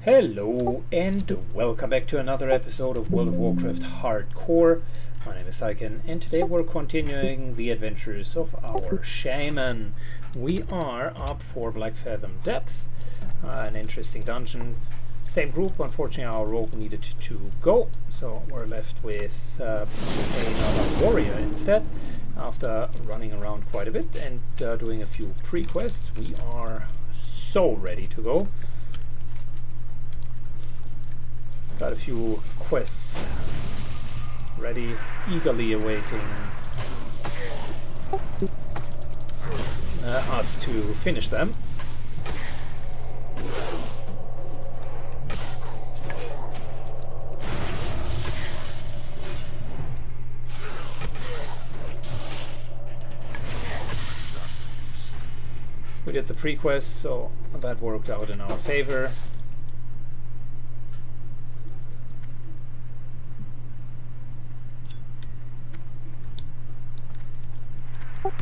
Hello and welcome back to another episode of World of Warcraft Hardcore. My name is Syken and today we're continuing the adventures of our shaman. We are up for Blackfathom Depth, an interesting dungeon. Same group, unfortunately our rogue needed to go, so we're left with another warrior instead. After running around quite a bit and doing a few pre-quests, we are so ready to go. Got a few quests ready, eagerly awaiting us to finish them. We did the pre-quest, so that worked out in our favor.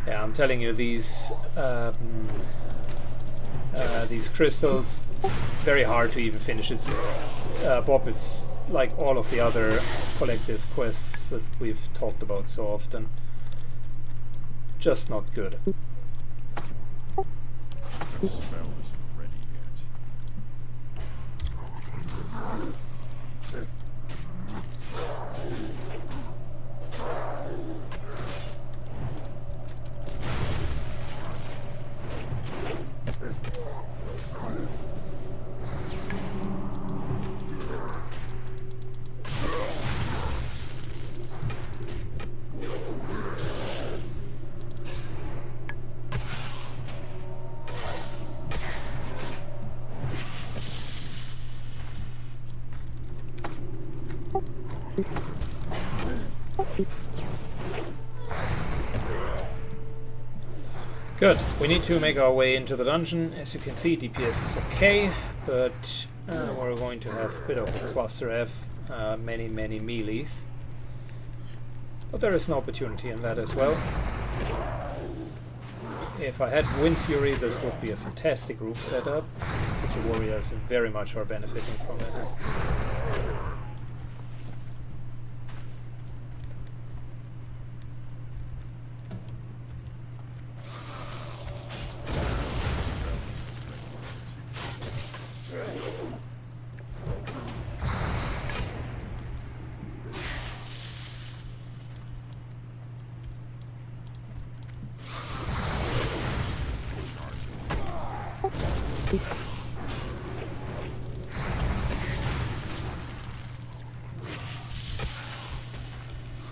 Yeah, I'm telling you, these crystals, very hard to even finish. It's Bob, it's like all of the other collective quests that we've talked about so often. Just not good. The spell isn't ready yet. Good. We need to make our way into the dungeon. As you can see, DPS is okay, but we're going to have a bit of a cluster F, many melees. But there is an opportunity in that as well. If I had Wind Fury, this would be a fantastic group setup, because the warriors very much are benefiting from it.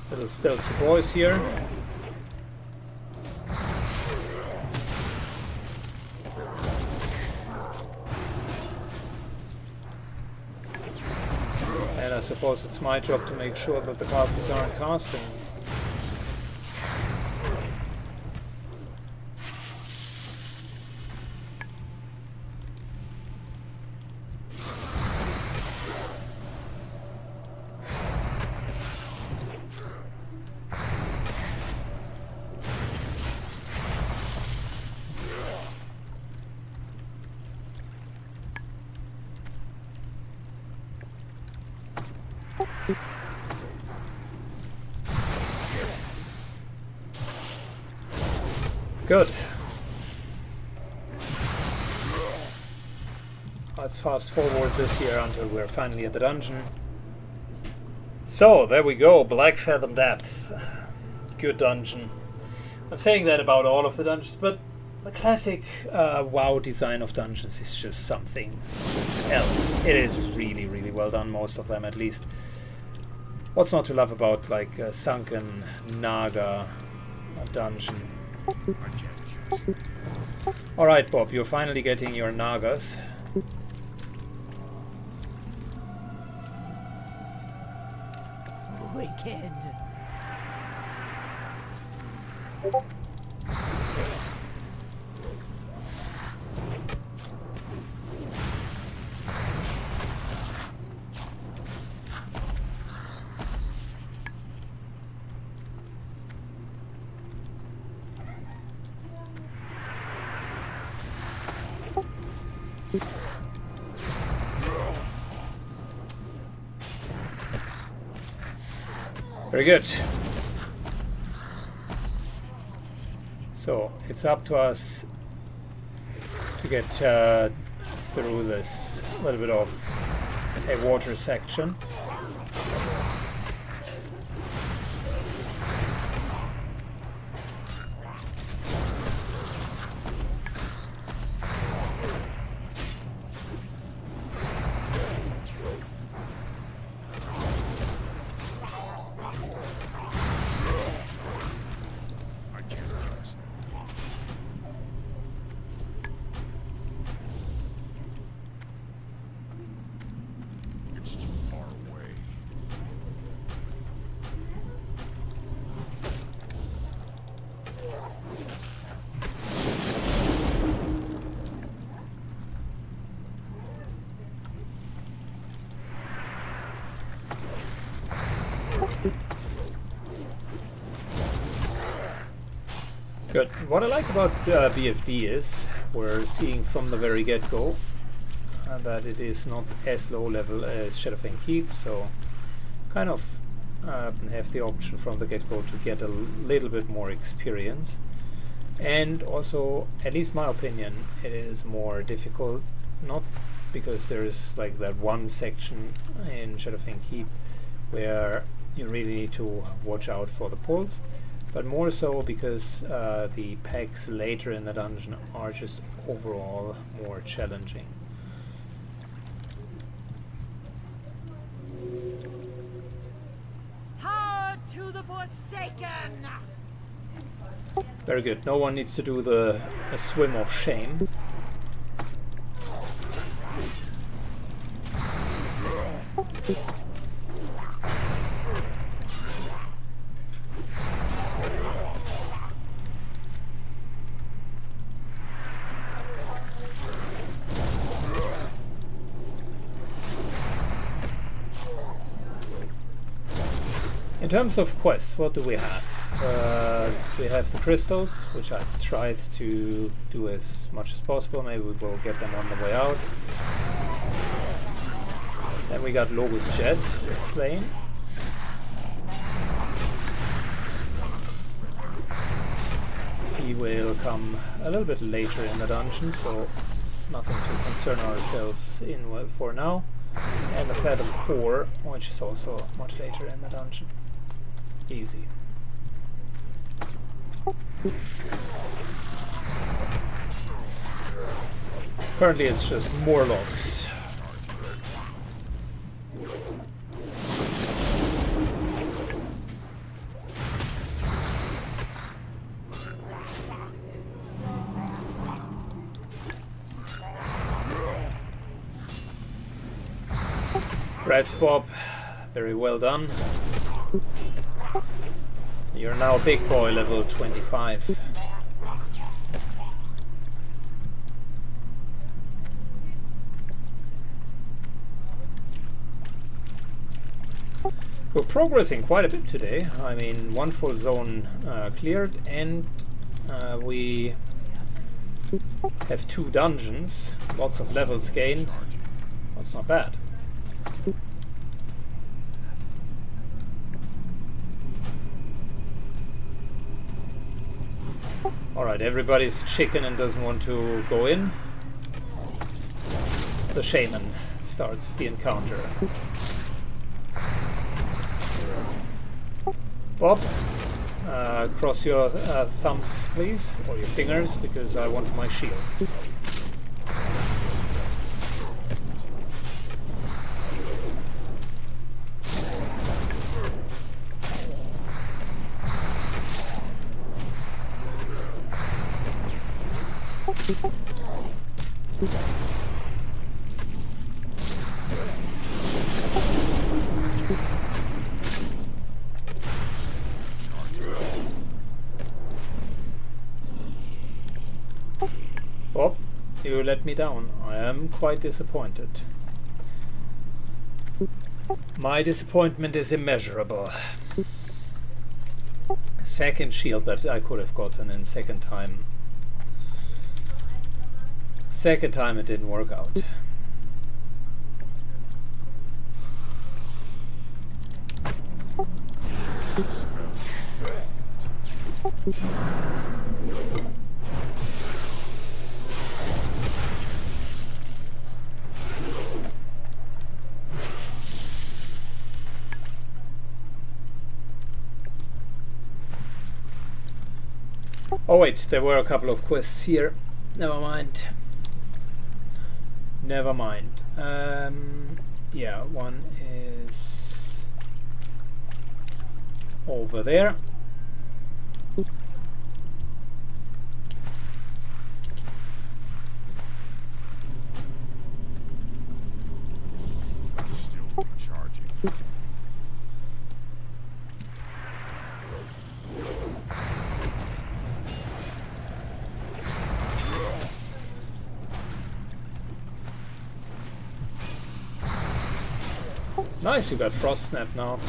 Little stealthy boys here. And I suppose it's my job to make sure that the casters aren't casting. Good. Let's fast forward this here until we're finally at the dungeon. So, there we go, Blackfathom Depth. Good dungeon. I'm saying that about all of the dungeons, but the classic WoW design of dungeons is just something else. It is really well done, most of them at least. What's not to love about like a sunken Naga dungeon? Alright, Bob, you're finally getting your Nagas. Wicked. Very good. So it's up to us to get through this little bit of a water section. Good. What I like about BFD is we're seeing from the very get-go that it is not as low level as Shadowfang Keep, so kind of have the option from the get-go to get a little bit more experience. And also, at least my opinion, it is more difficult, not because there's like that one section in Shadowfang Keep where you really need to watch out for the pulls, but more so because the packs later in the dungeon are just overall more challenging. Hard to the Forsaken! Very good. No one needs to do a swim of shame. In terms of quests, what do we have? We have the crystals, which I tried to do as much as possible. Maybe we will get them on the way out. Then we got Logos Jet slain. He will come a little bit later in the dungeon, so nothing to concern ourselves in for now. And the Fathom Core, which is also much later in the dungeon. Easy. Currently it's just more logs. Red Swap, very well done. You're now big boy level 25. We're progressing quite a bit today. I mean, one full zone cleared, and we have 2 dungeons, lots of levels gained. That's not bad. Alright, everybody's chicken and doesn't want to go in. The shaman starts the encounter. Bob, cross your thumbs please, or your fingers, because I want my shield. Bob, you let me down. I am quite disappointed. My disappointment is immeasurable. Second shield that I could have gotten, and second time it didn't work out. Oh wait, there were a couple of quests here. Never mind. Never mind. Yeah, one is over there. Still recharging. Nice, you got Frost Snap now.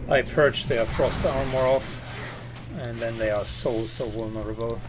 I purged their frost armor off, and then they are so vulnerable.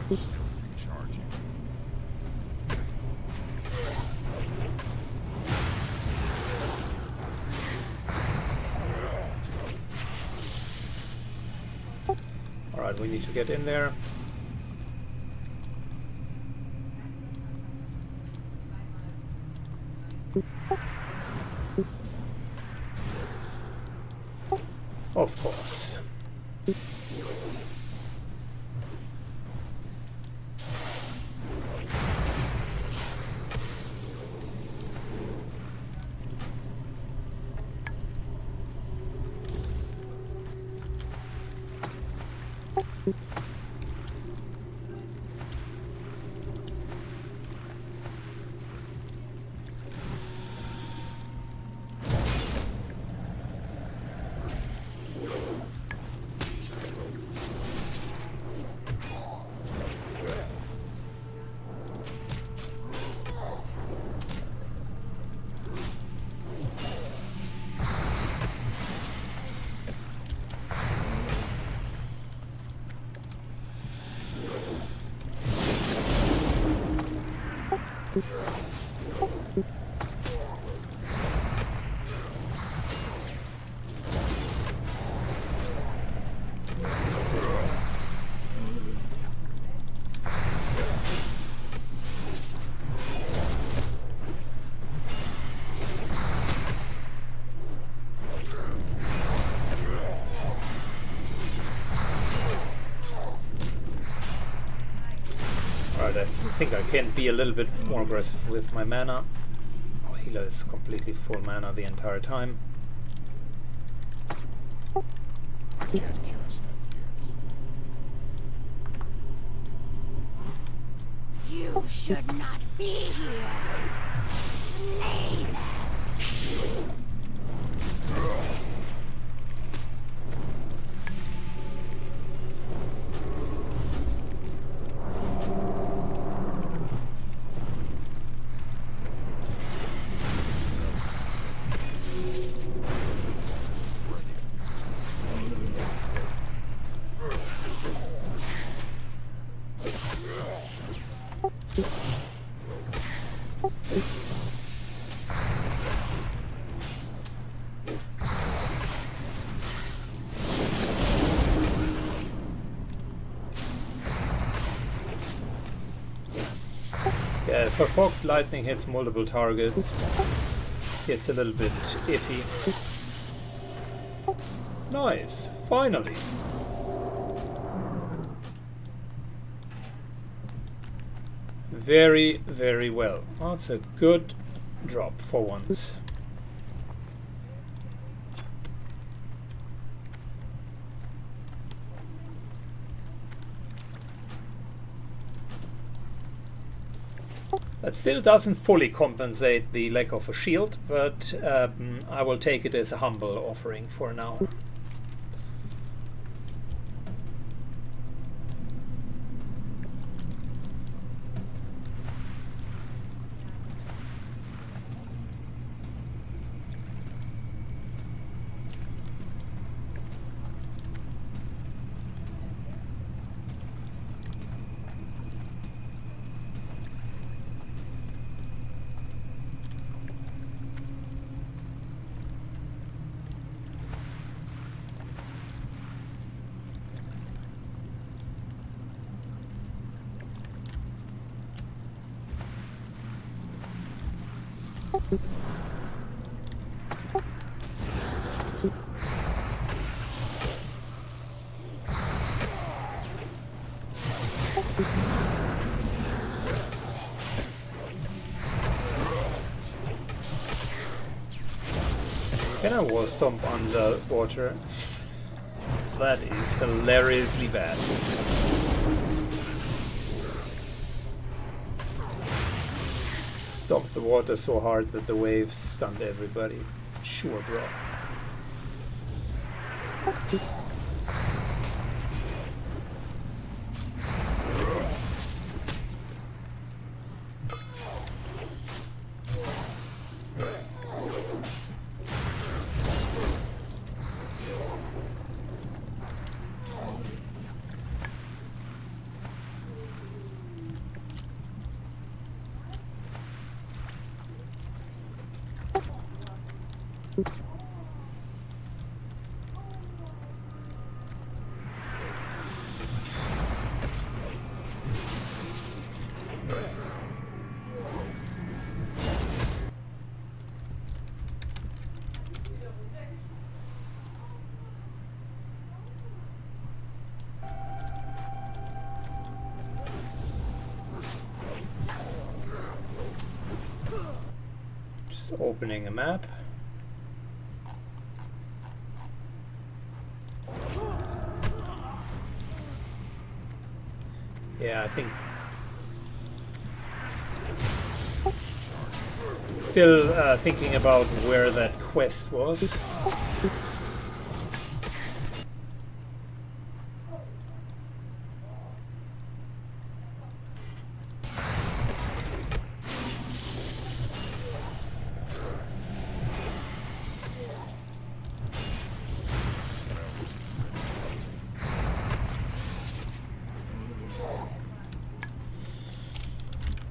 Still recharging. Alright, we need to get in there. Of course. Alright, I think I can be a little bit more aggressive with my mana. Oh, healer is completely full mana the entire time. I can't cast that yet. You should not be here. Slay them. Yeah, if a fog lightning hits multiple targets, it's a little bit iffy. Nice, finally. Very, very well. That's a good drop for once. That still doesn't fully compensate the lack of a shield, but I will take it as a humble offering for now. Can I wall stomp underwater? That is hilariously bad. Stomp the water so hard that the waves stunned everybody. Sure, bro. Opening a map. Yeah, I think still thinking about where that quest was.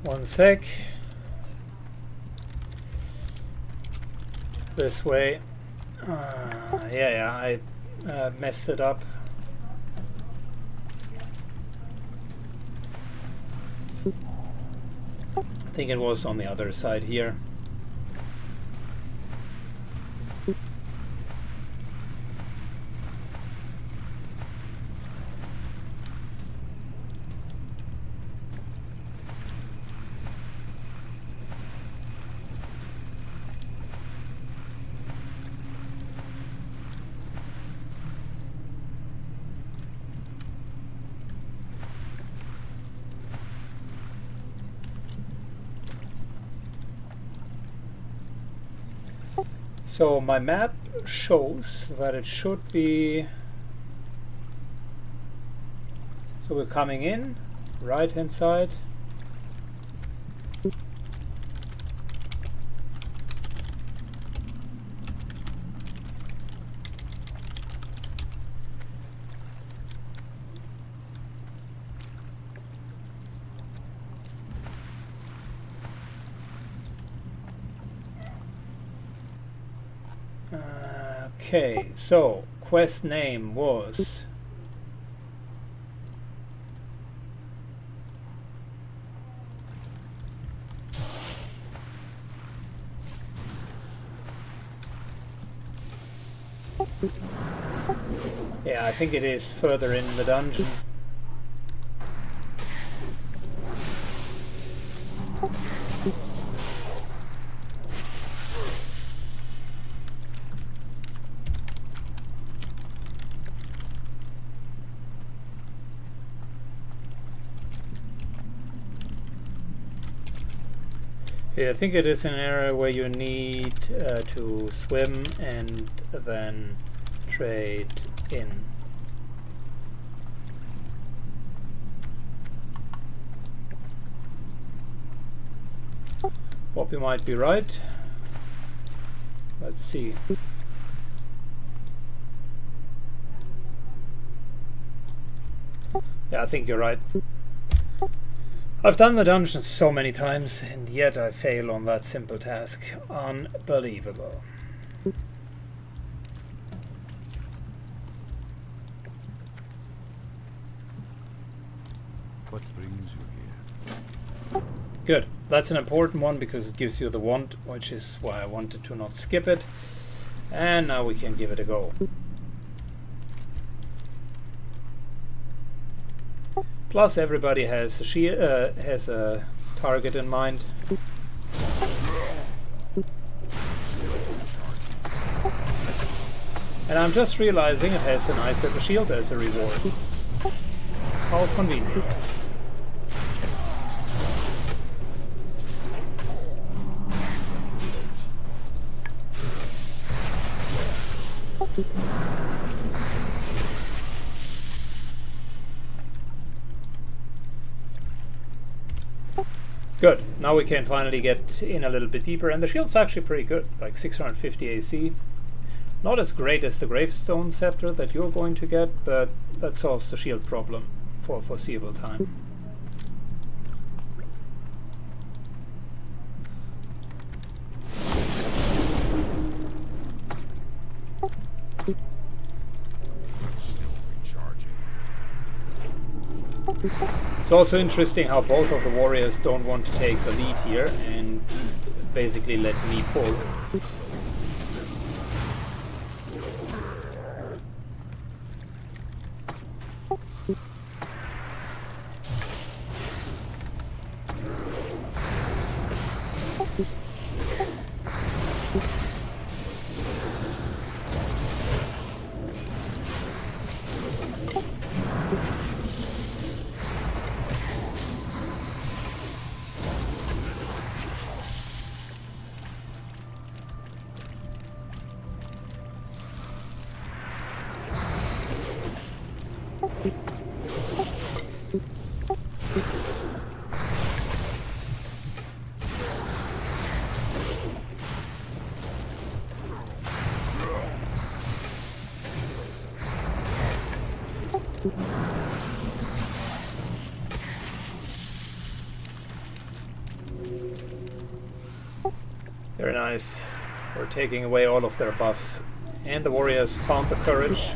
One sec. This way. Yeah, I messed it up. I think it was on the other side here. So my map shows that it should be, so we're coming in, right hand side. Okay, so quest name was think it is further in the dungeon. Yeah, I think it is an area where you need to swim and then trade in. Poppy might be right. Let's see. Yeah, I think you're right. I've done the dungeon so many times, and yet I fail on that simple task. Unbelievable. What brings you here? Good. That's an important one because it gives you the want, which is why I wanted to not skip it. And now we can give it a go. Plus, everybody has a target in mind. And I'm just realizing it has an ice as a shield as a reward. How convenient. Good. Now we can finally get in a little bit deeper, and the shield's actually pretty good, like 650 AC. Not as great as the Gravestone Scepter that you're going to get, but that solves the shield problem for a foreseeable time. It's also interesting how both of the warriors don't want to take the lead here and basically let me pull. Very nice. We're taking away all of their buffs. And the warriors found the courage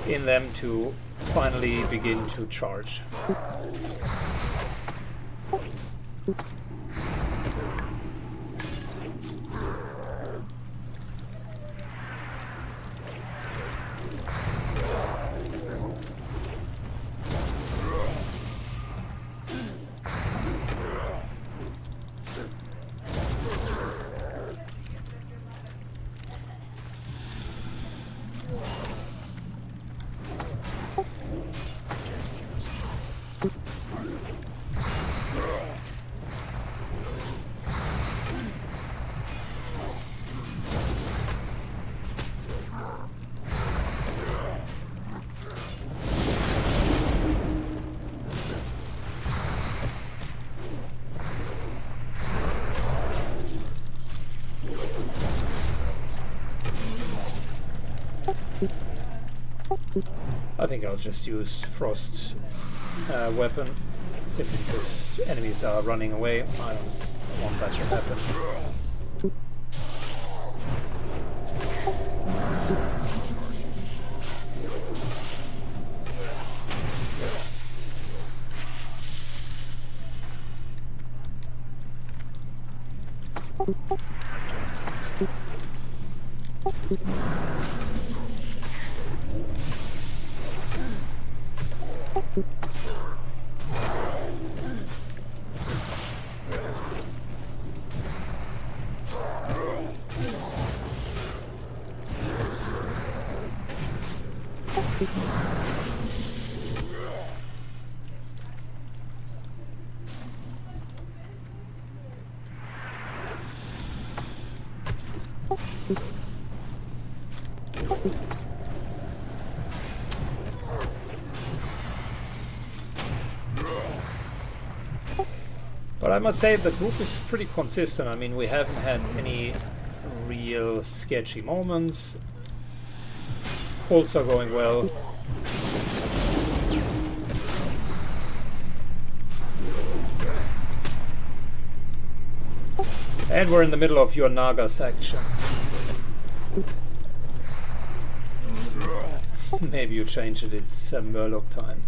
in them to finally begin to charge. I think I'll just use Frost's weapon, simply because enemies are running away. I don't want that to happen. But I must say the group is pretty consistent. I mean, we haven't had any real sketchy moments. Pulls are going well. And we're in the middle of your Naga section. Maybe you change it, it's Murloc time.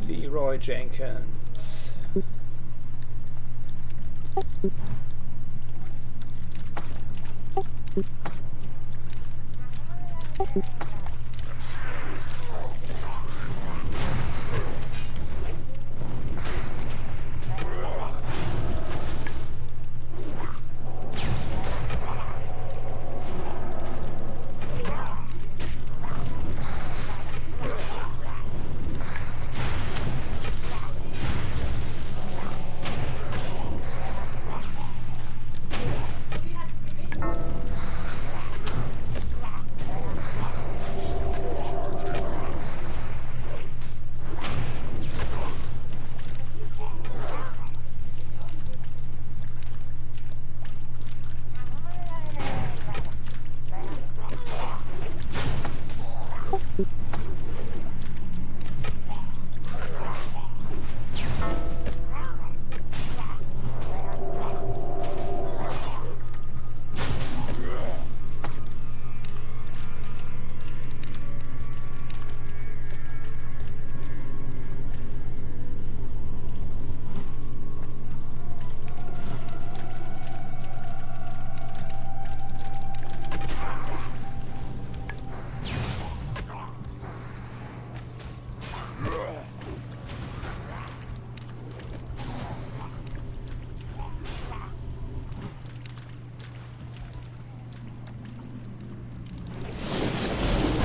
Leroy Jenkins.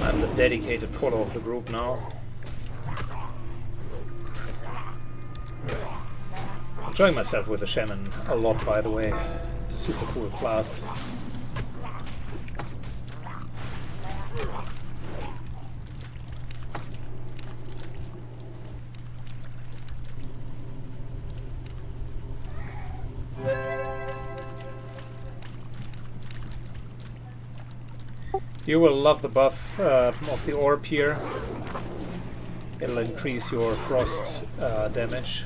I'm the dedicated puller of the group now. Enjoying myself with the Shaman a lot, by the way. Super cool class. You will love the buff of the orb here. It'll increase your frost damage.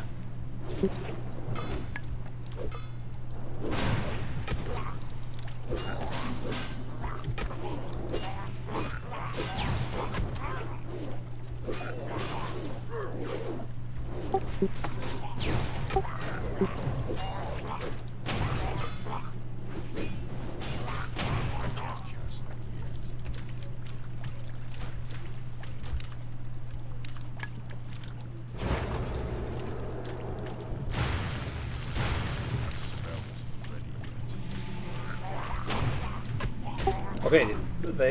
Okay,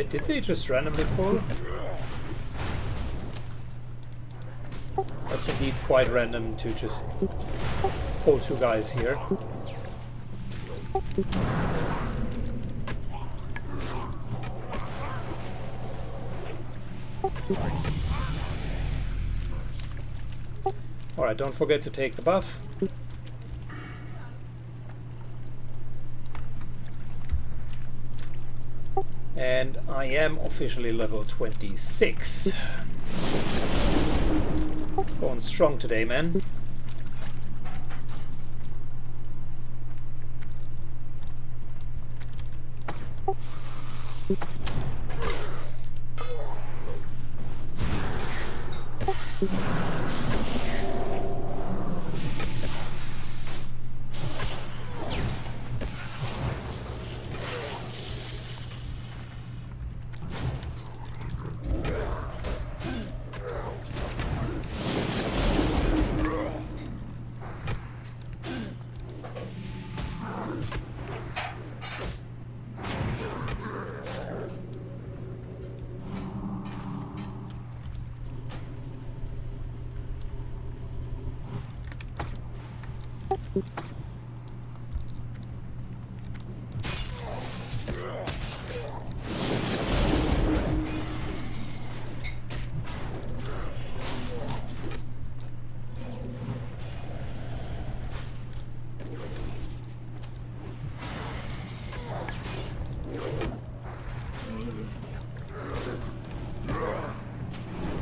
did they just randomly pull? That's indeed quite random to just pull two guys here. Alright, don't forget to take the buff. And I am officially level 26. Going strong today, man.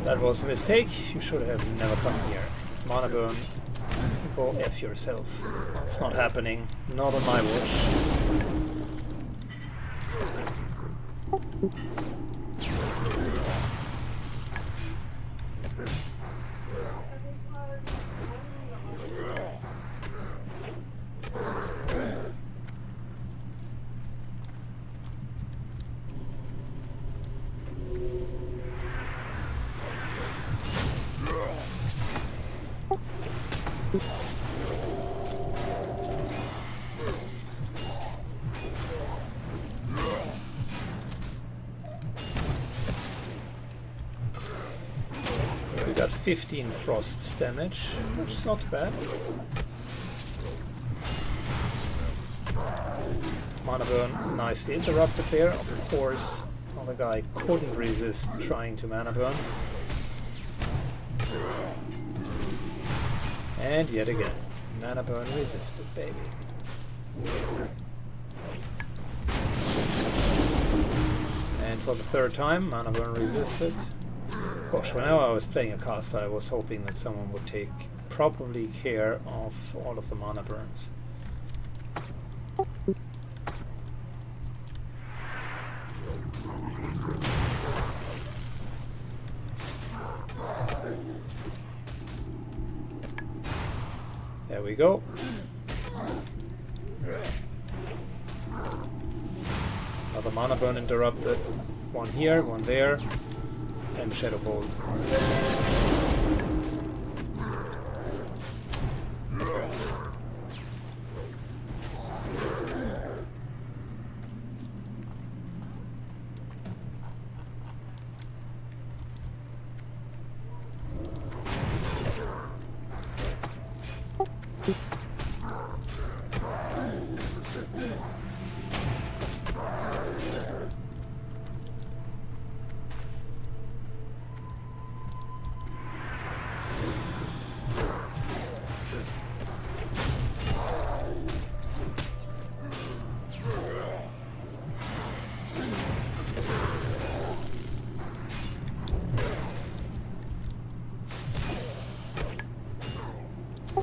That was a mistake. You should have never come here. Mana burn. Go F yourself. It's not happening. Not on my watch. We got 15 frost damage, which is not bad. Mana burn nicely interrupted there. Of course, the guy couldn't resist trying to mana burn. And yet again, mana burn resisted, baby. And for the third time, mana burn resisted. Gosh, whenever I was playing a caster, I was hoping that someone would take properly care of all of the mana burns. There we go. Another mana burn interrupted. One here, one there. And Shadow Bolt.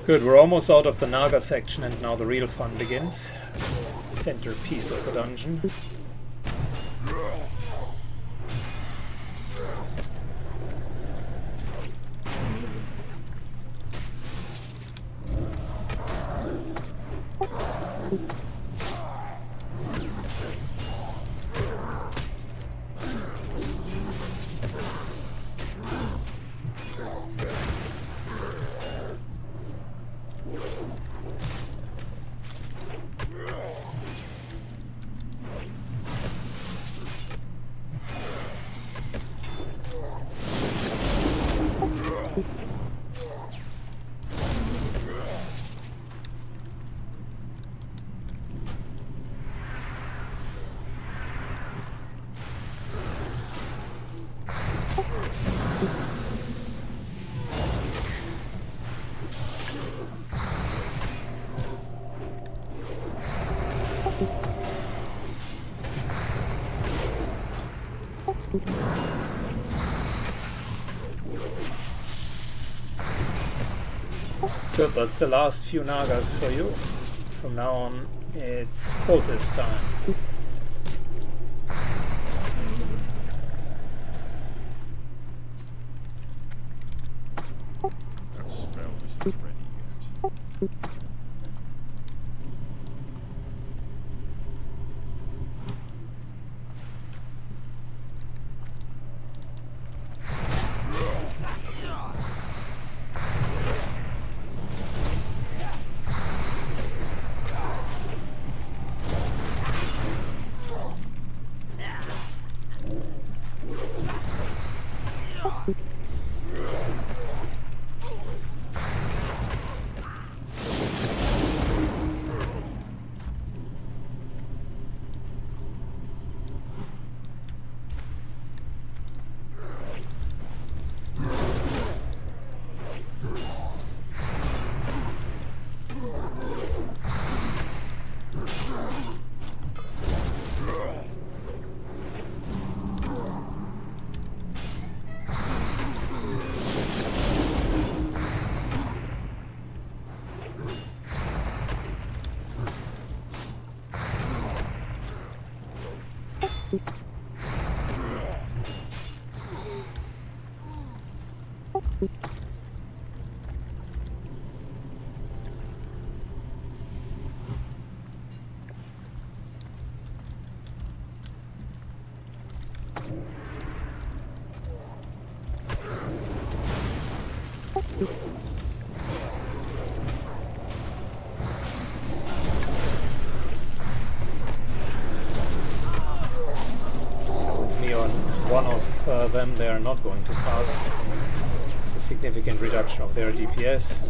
Good, we're almost out of the Naga section and now the real fun begins. Centerpiece of the dungeon. Good, that's the last few Nagas for you. From now on, it's cultist time. That spell isn't ready yet. With me on one of them, they are not going to pass. It's a significant reduction of their DPS.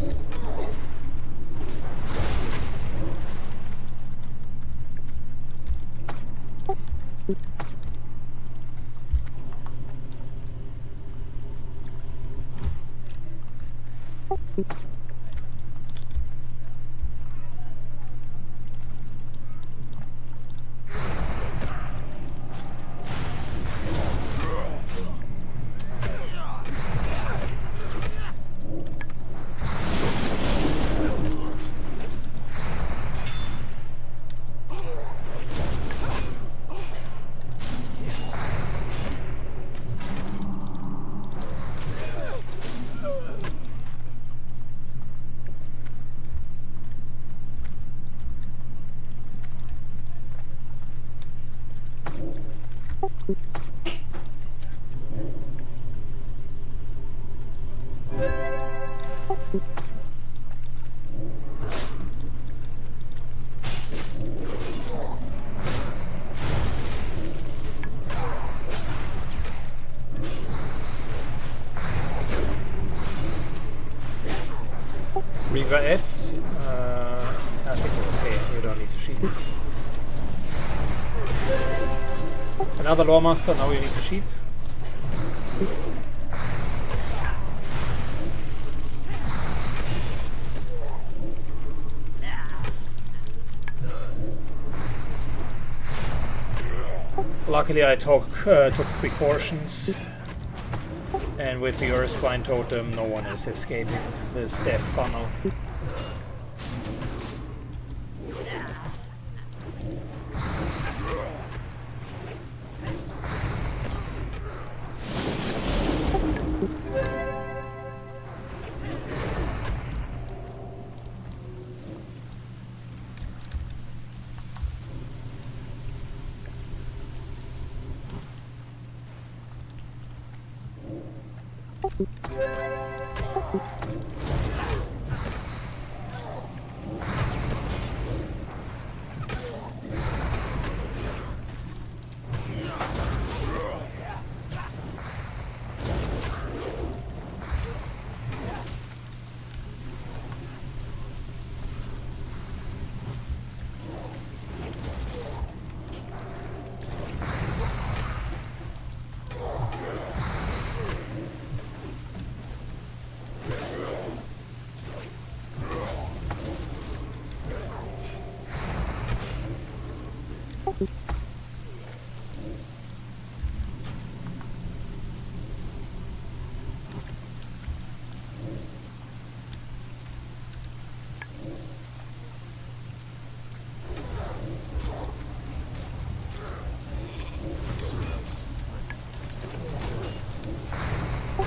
River Eds, I think we're okay, we don't need to sheep. Another Lawmaster, now we need to sheep. Luckily I took precautions, and with the Earthspine Totem no one is escaping this death funnel.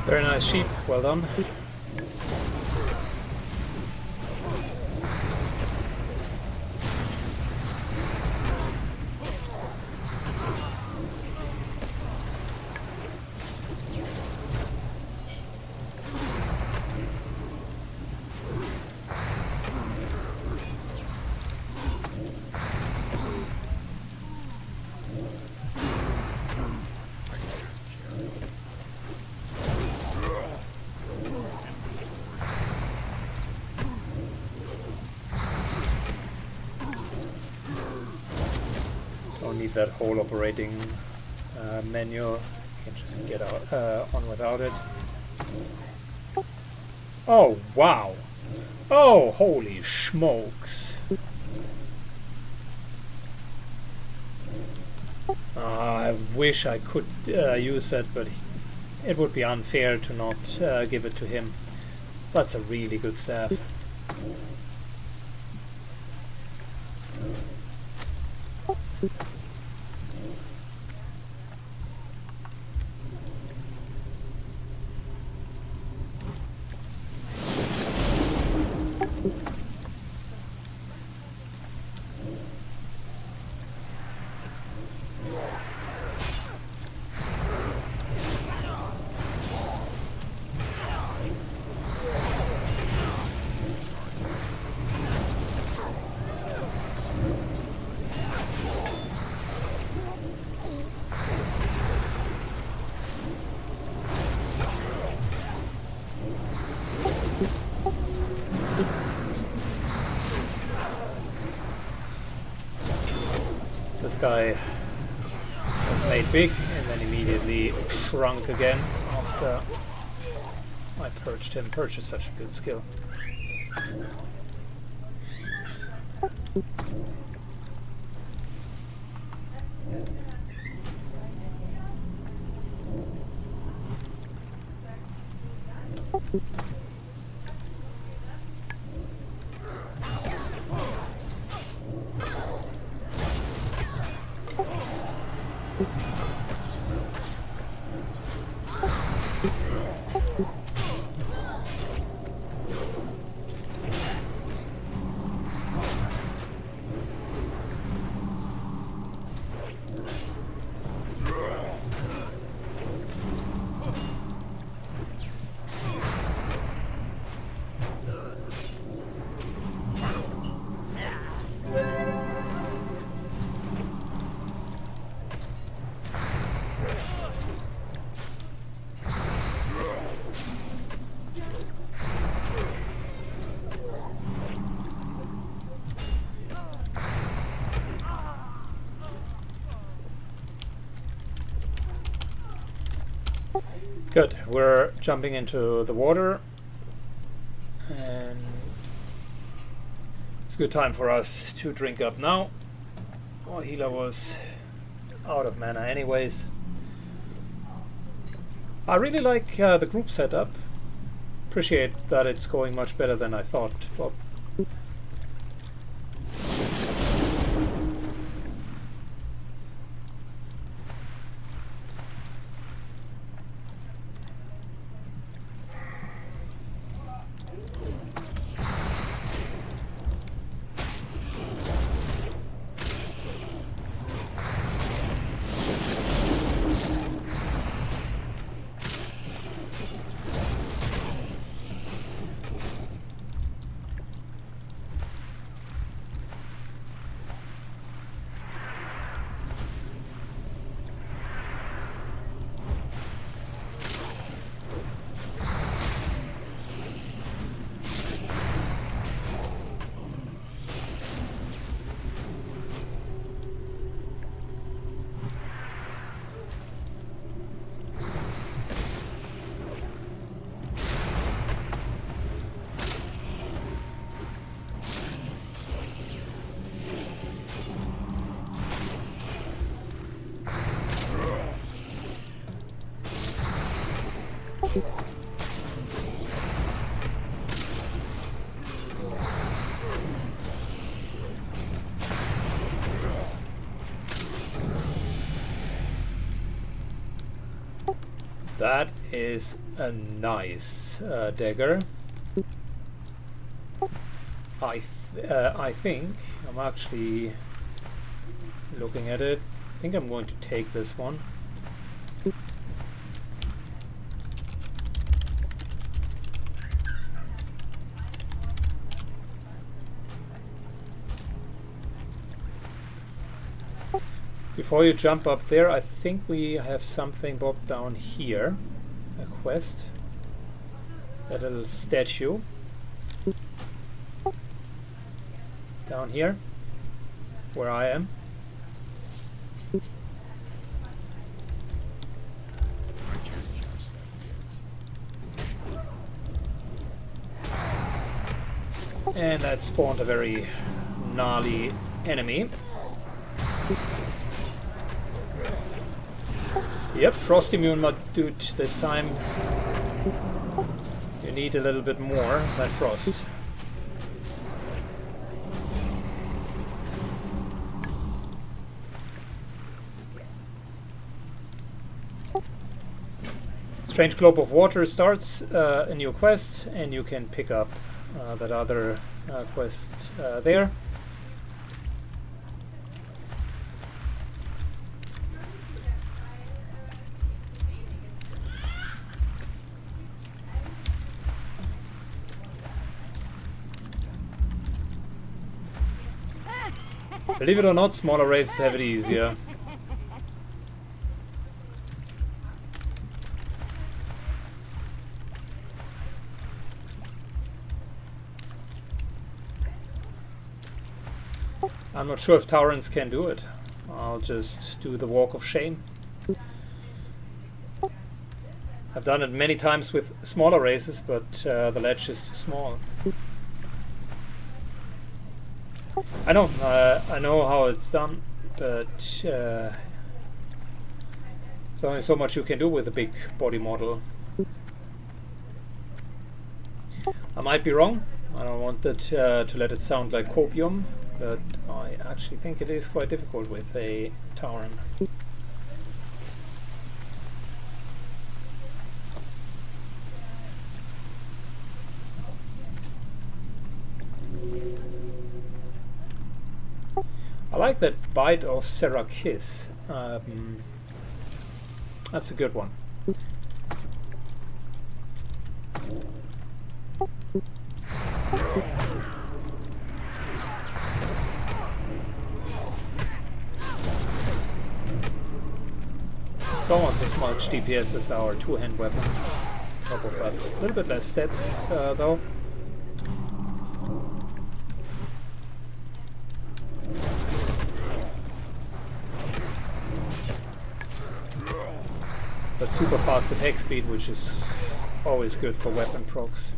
Very nice sheep, well done. Don't need that whole operating menu. You can just get out on without it. Oh wow! Oh holy smokes! I wish I could use that, but it would be unfair to not give it to him. That's a really good staff. guy was made big and then immediately shrunk again after I purged him. Purge is such a good skill. Good, we're jumping into the water and it's a good time for us to drink up now. Our healer was out of mana anyways. I really like the group setup. Appreciate that it's going much better than I thought. Well, that is a nice dagger. I think I'm actually looking at it. I think I'm going to take this one. Before you jump up there, I think we have something bobbed down here. A quest. That little statue. Down here. Where I am. And that spawned a very gnarly enemy. Yep, frost immune, my dude, this time you need a little bit more than frost. Strange Globe of Water starts a new quest, and you can pick up that other quest there. Believe it or not, smaller races have it easier. I'm not sure if Taurens can do it, I'll just do the walk of shame. I've done it many times with smaller races, but the ledge is too small. I know how it's done, but there's only so much you can do with a big body model. I might be wrong. I don't want it to let it sound like copium, but I actually think it is quite difficult with a Tauren. I like that bite of Serakis. That's a good one. It's almost as much DPS as our two-hand weapon. Top of that. A little bit less stats, though. But super fast attack speed, which is always good for weapon procs.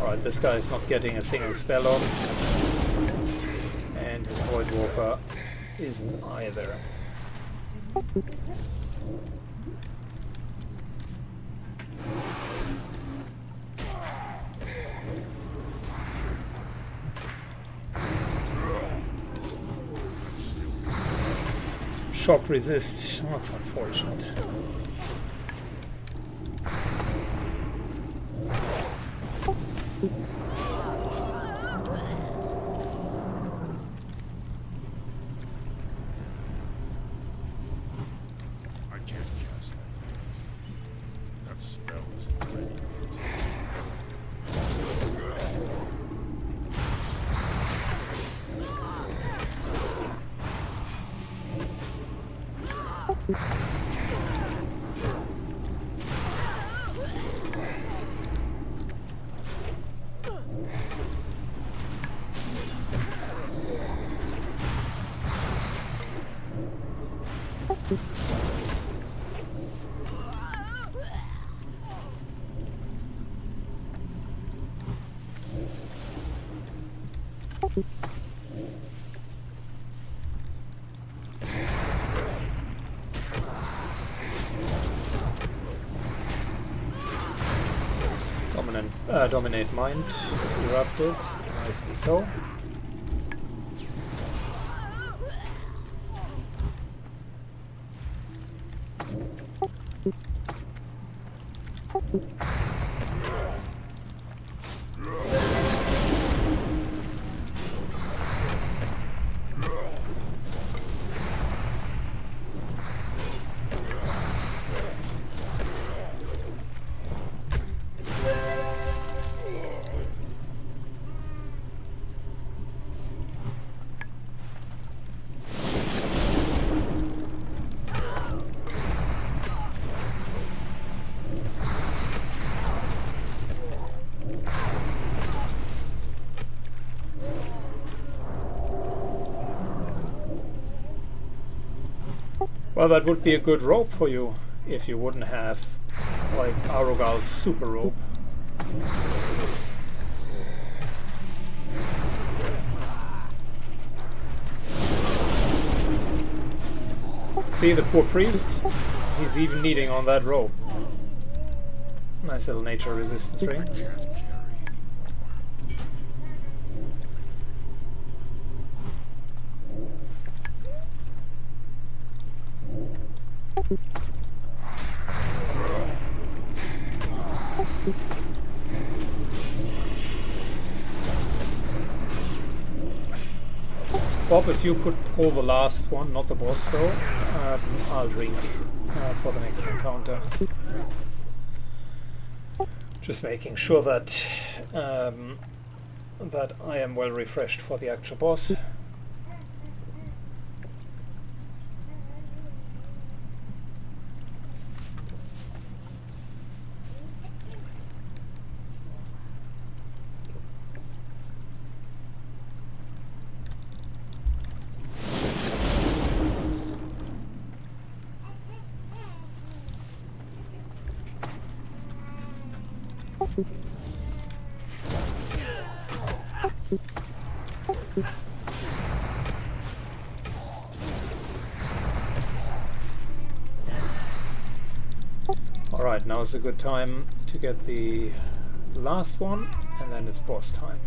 Alright, this guy is not getting a single spell off, and his Void Walker isn't either. Shock resist, that's unfortunate. Dominate mind, erupted, nicely so. Well, that would be a good rope for you if you wouldn't have like Arogal's super rope. See the poor priest? He's even kneading on that rope. Nice little nature resistance ring. Bob, if you could pull the last one, not the boss though, I'll drink for the next encounter. Just making sure that that I am well refreshed for the actual boss. Alright, now is a good time to get the last one, and then it's boss time.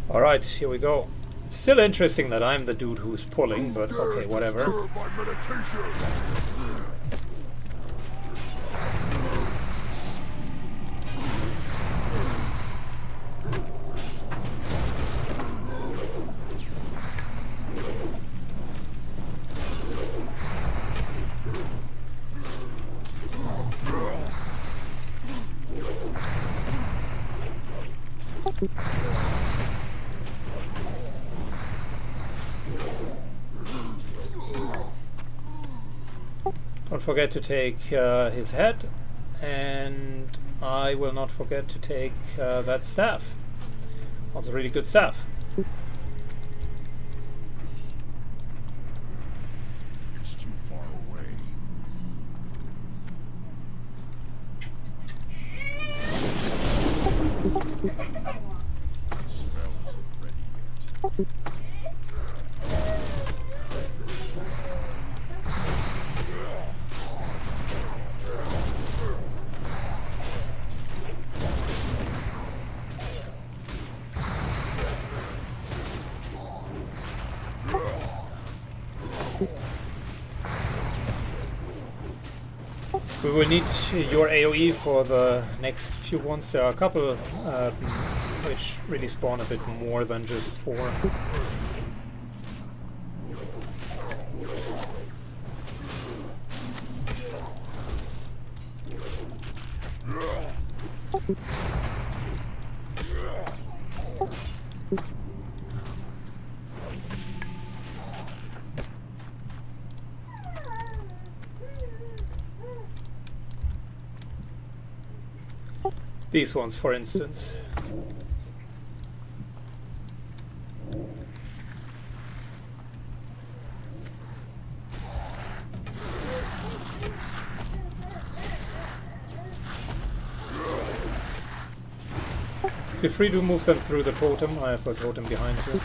Alright, here we go. It's still interesting that I'm the dude who's pulling, but okay, whatever. Don't forget to take his head, and I will not forget to take that staff. Also really good staff. It's too far away. It smells ready yet. We will need your AoE for the next few ones. There are a couple which really spawn a bit more than just 4. These ones, for instance. Feel free to move them through the totem. I have a totem behind you.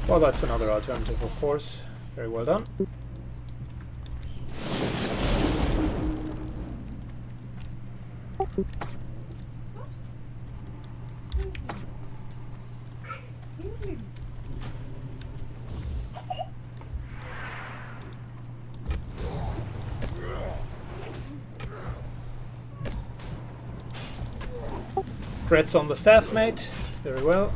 Well, that's another alternative, of course. Very well done. Crits on the staff, mate. Very well.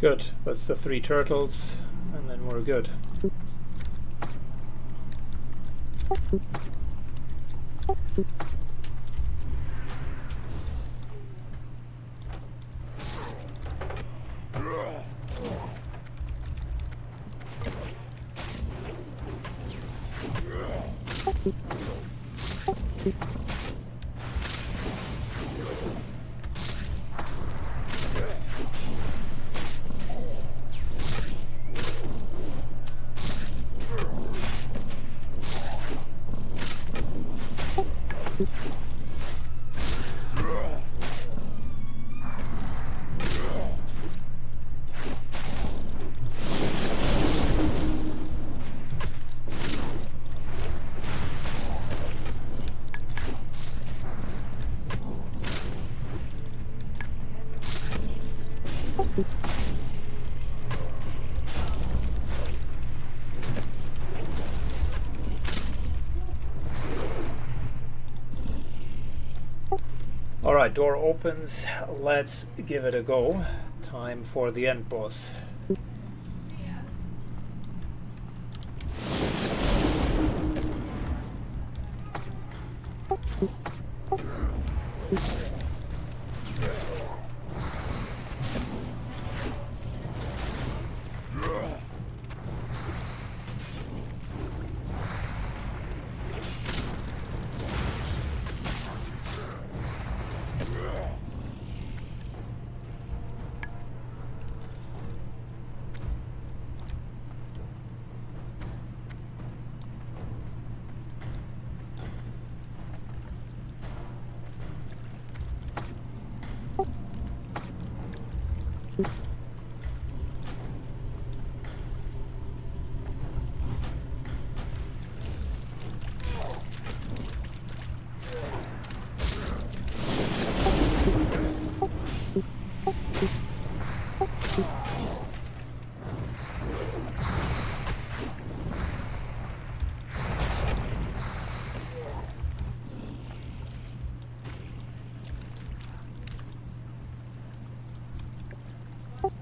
Good, that's the 3 turtles, and then we're good. Alright, door opens. Let's give it a go. Time for the end boss.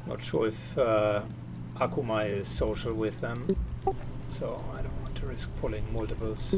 Not sure if Akumai is social with them, so I don't want to risk pulling multiples.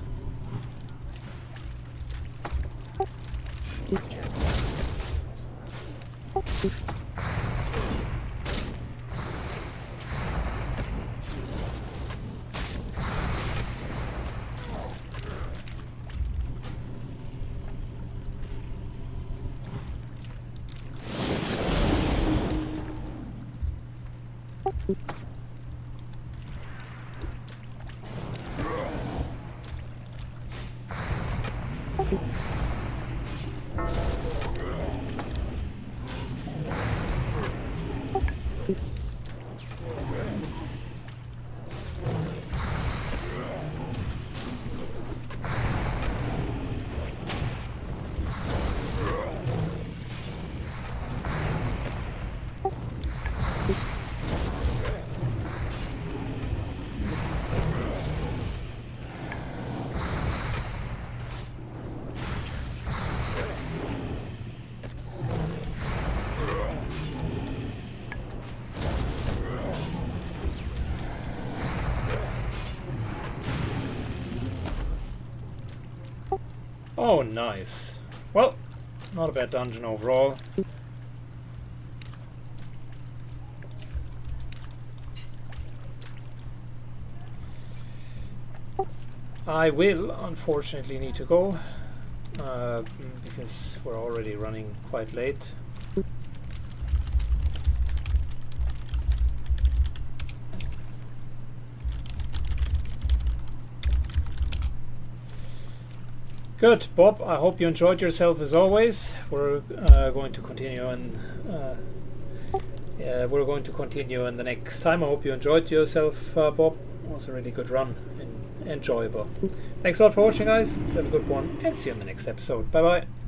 Oh, nice. Well, not a bad dungeon overall. I will unfortunately need to go because we're already running quite late. Good, Bob. I hope you enjoyed yourself as always. We're going to continue in the next time. I hope you enjoyed yourself, Bob. It was a really good run and enjoyable. Thanks a lot for watching, guys. Have a good one, and see you in the next episode. Bye bye.